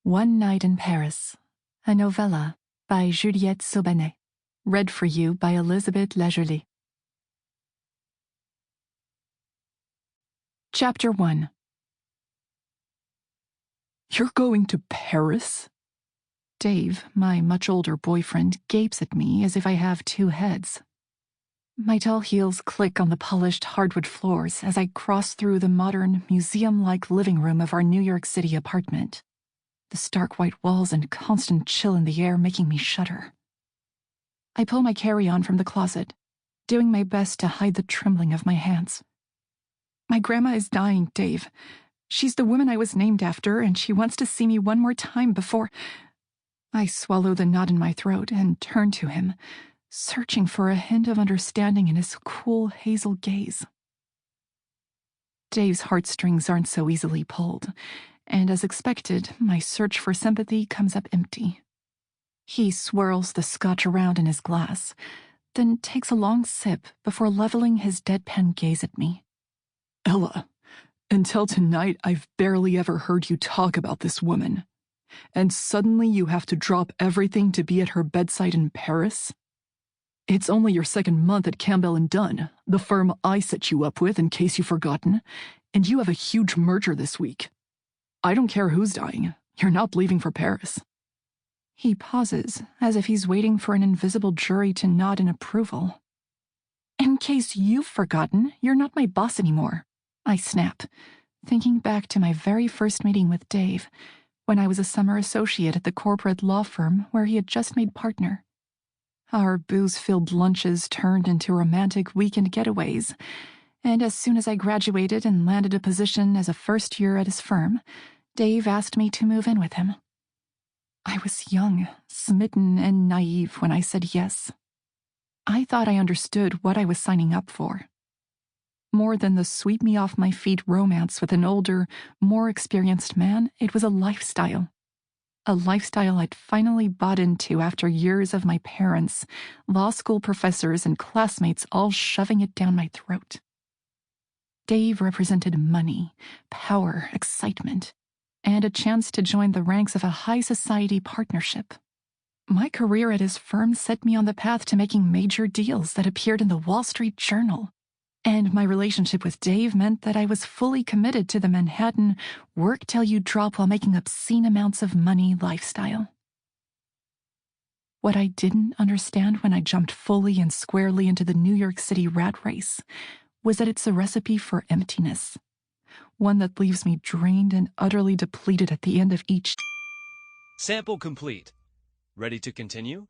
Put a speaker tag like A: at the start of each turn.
A: One Night in Paris, a novella by Juliette Sobanet, read for you by Elisabeth Lagelée. Chapter 1.
B: You're going to Paris?
A: Dave, my much older boyfriend, gapes at me as if I have two heads. My tall heels click on the polished hardwood floors as I cross through the modern, museum-like living room of our New York City apartment, the stark white walls and constant chill in the air making me shudder. I pull my carry-on from the closet, doing my best to hide the trembling of my hands. My grandma is dying, Dave. She's the woman I was named after, and she wants to see me one more time before... I swallow the knot in my throat and turn to him, searching for a hint of understanding in his cool hazel gaze. Dave's heartstrings aren't so easily pulled, and as expected, my search for sympathy comes up empty. He swirls the scotch around in his glass, then takes a long sip before leveling his deadpan gaze at me.
B: Ella, until tonight I've barely ever heard you talk about this woman. And suddenly you have to drop everything to be at her bedside in Paris? It's only your second month at Campbell and Dunn, the firm I set you up with in case you've forgotten, and you have a huge merger this week. I don't care who's dying. You're not leaving for Paris.
A: He pauses, as if he's waiting for an invisible jury to nod in approval. In case you've forgotten, you're not my boss anymore, I snap, thinking back to my very first meeting with Dave, when I was a summer associate at the corporate law firm where he had just made partner. Our booze-filled lunches turned into romantic weekend getaways, and as soon as I graduated and landed a position as a first year at his firm, Dave asked me to move in with him. I was young, smitten, and naive when I said yes. I thought I understood what I was signing up for. More than the sweep-me-off-my-feet romance with an older, more experienced man, it was a lifestyle. A lifestyle I'd finally bought into after years of my parents, law school professors, and classmates all shoving it down my throat. Dave represented money, power, excitement, and a chance to join the ranks of a high society partnership. My career at his firm set me on the path to making major deals that appeared in the Wall Street Journal, and my relationship with Dave meant that I was fully committed to the Manhattan work till you drop while making obscene amounts of money lifestyle. What I didn't understand when I jumped fully and squarely into the New York City rat race was that it's a recipe for emptiness, one that leaves me drained and utterly depleted at the end of each.
C: Sample complete. Ready to continue?